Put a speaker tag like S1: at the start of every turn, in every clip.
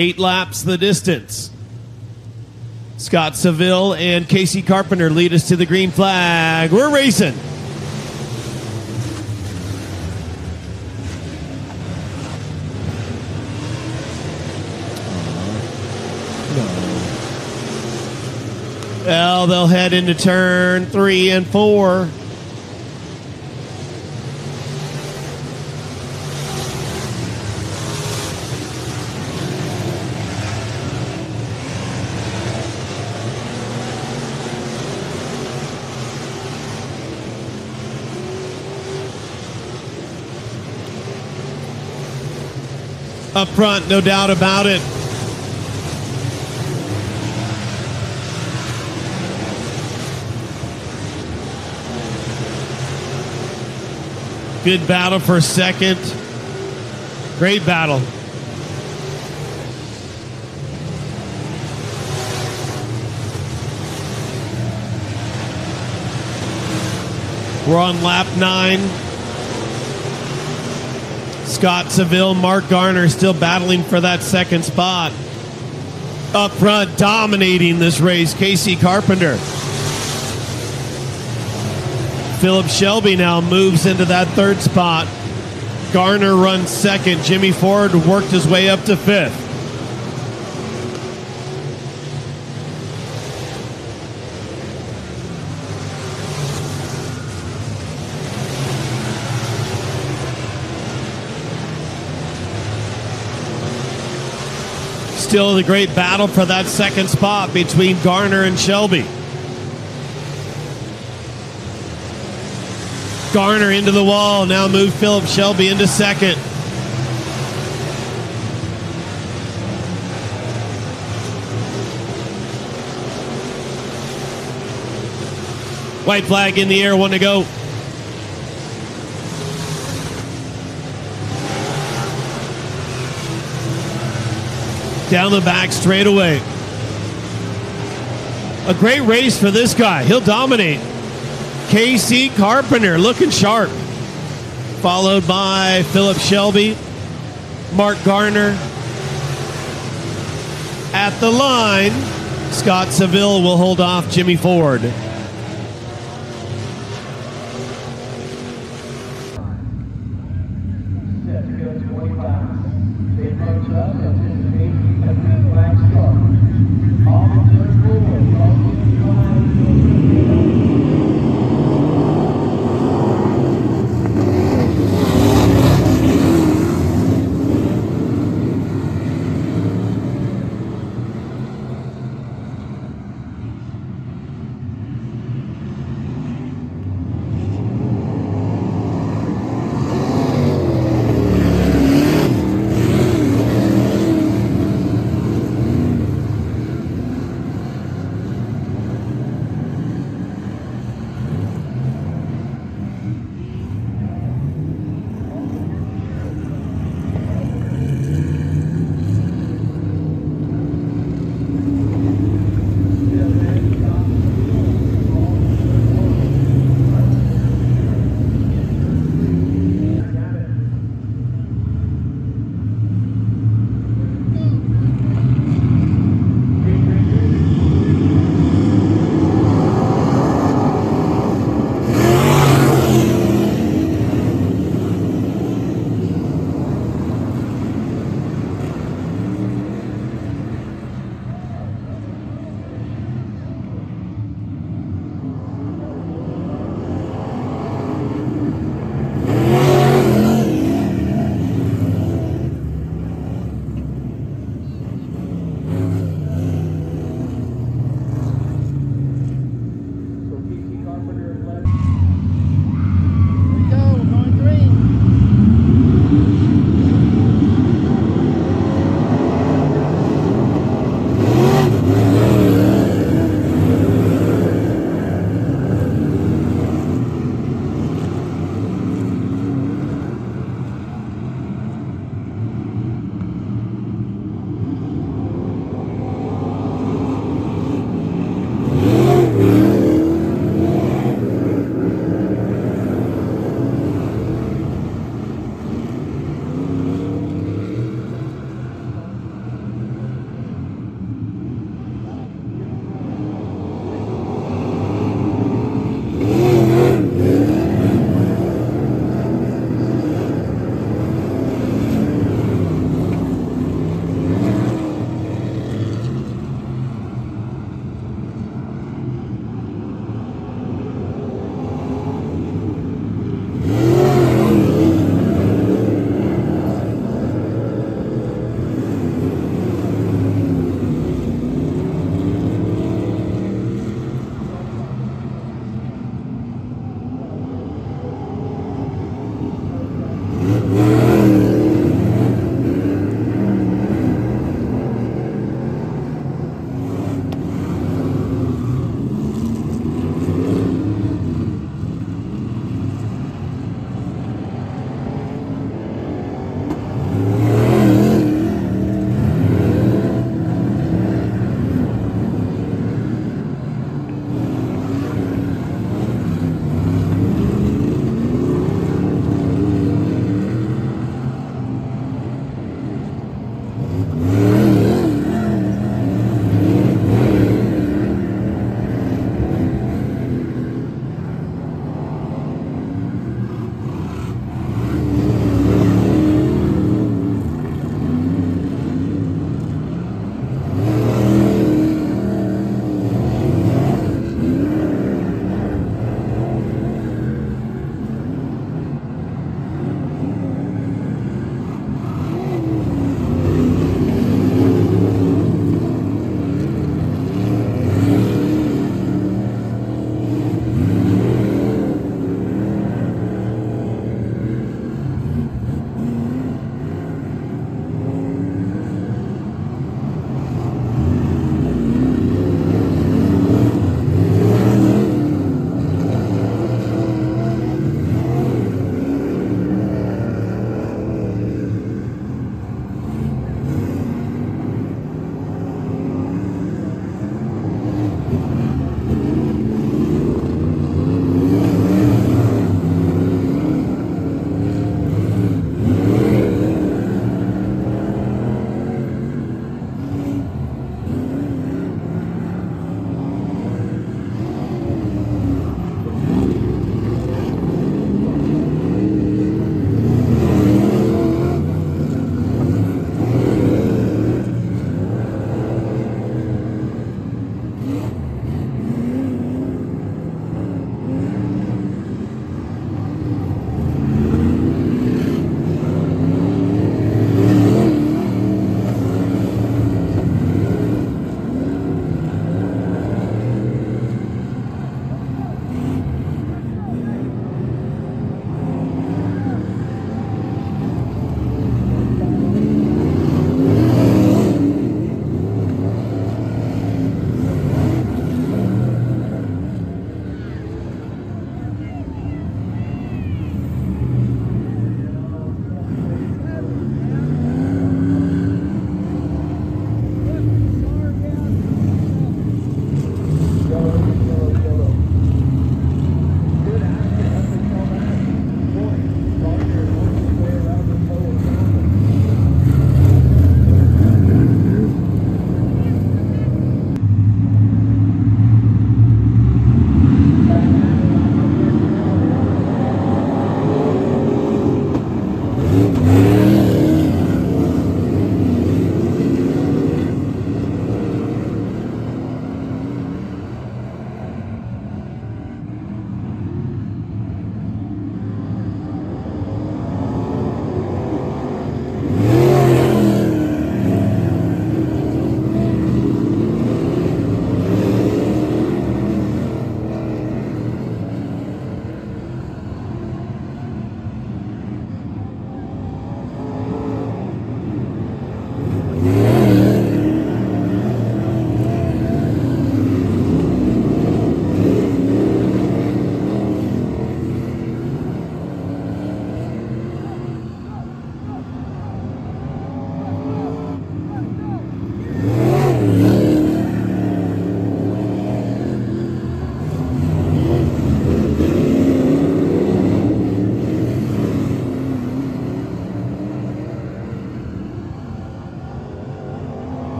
S1: 8 laps the distance. Scott Seville and Casey Carpenter lead us to the green flag. We're racing. Well, they'll head into turn 3 and 4. Up front, no doubt about it. Good battle for second. Great battle. We're on lap 9. Scott Seville, Mark Garner still battling for that second spot. Up front, dominating this race, Casey Carpenter. Philip Shelby now moves into that third spot. Garner runs second. Jimmy Ford worked his way up to 5th. Still the great battle for that second spot between Garner and Shelby. Garner into the wall, now moved Philip Shelby into second. White flag in the air, 1 to go. Down the back straight away. A great race for this guy. He'll dominate. Casey Carpenter looking sharp. Followed by Philip Shelby. Mark Garner. At the line, Scott Seville will hold off Jimmy Ford.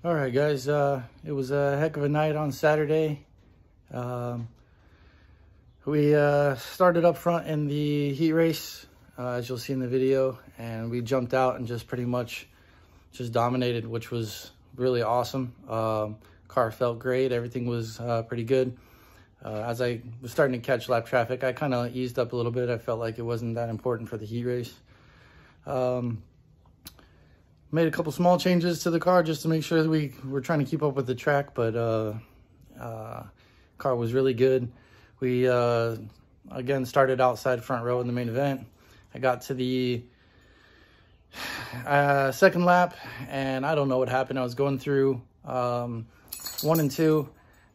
S2: All right, guys, it was a heck of a night on Saturday. We started up front in the heat race, as you'll see in the video, and we jumped out and just pretty much just dominated, which was really awesome. Car felt great. Everything was pretty good. As I was starting to catch lap traffic, I kind of eased up a little bit. I felt like it wasn't that important for the heat race. Made a couple small changes to the car just to make sure that we were trying to keep up with the track, but car was really good. We, again, started outside front row in the main event. I got to the second lap, and I don't know what happened. I was going through 1 and 2,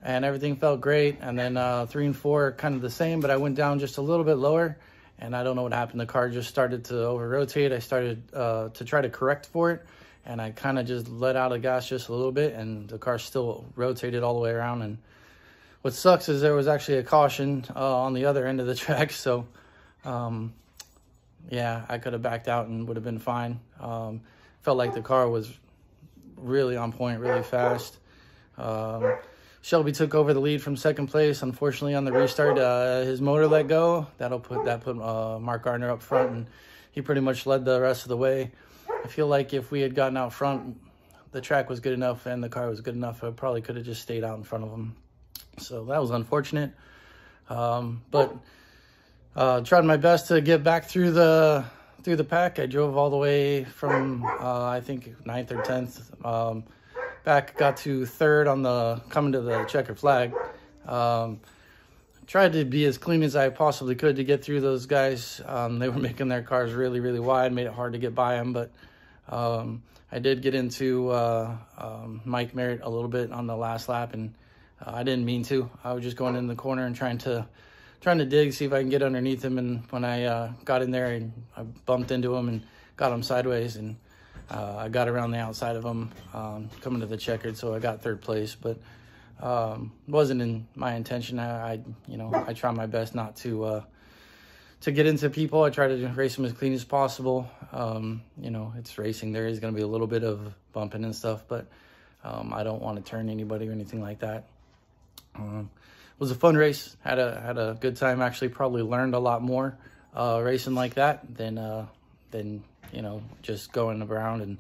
S2: and everything felt great. And then 3 and 4 kind of the same, but I went down just a little bit lower, and I don't know what happened. The car just started to over-rotate. I started to try to correct for it, and I kind of just let out of gas just a little bit, and the car still rotated all the way around. And what sucks is there was actually a caution on the other end of the track, so yeah, I could have backed out and would have been fine. Felt like the car was really on point, really fast. Shelby took over the lead from second place. Unfortunately, on the restart, his motor let go. That put Mark Gardner up front, and he pretty much led the rest of the way. I feel like if we had gotten out front, the track was good enough and the car was good enough, I probably could have just stayed out in front of him. So that was unfortunate. But tried my best to get back through the pack. I drove all the way from I think 9th or 10th. Back, got to 3rd on the coming to the checkered flag. Tried to be as clean as I possibly could to get through those guys. They were making their cars really, really wide, made it hard to get by them. But I did get into Mike Merritt a little bit on the last lap, and I didn't mean to. I was just going in the corner and trying to dig, see if I can get underneath him. And when I got in there, I bumped into him and got him sideways, and I got around the outside of him coming to the checkered, so I got 3rd place. But wasn't in my intention. I try my best not to get into people. I try to race them as clean as possible. It's racing. There is going to be a little bit of bumping and stuff, but I don't want to turn anybody or anything like that. It was a fun race. Had a good time. Actually, probably learned a lot more racing like that than just going around and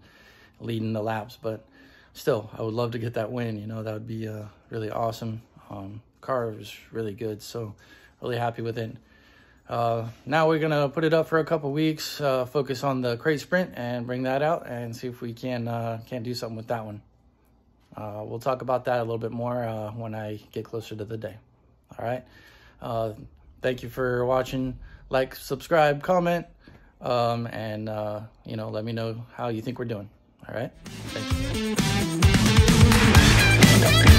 S2: leading the laps. But still, I would love to get that win. That would be really awesome. Car was really good, so really happy with it. Now we're gonna put it up for a couple weeks, focus on the crate sprint and bring that out and see if we can do something with that one. We'll talk about that a little bit more when I get closer to the day. All right. Thank you for watching. Like, subscribe, comment, and let me know how you think we're doing. All right. Thank you.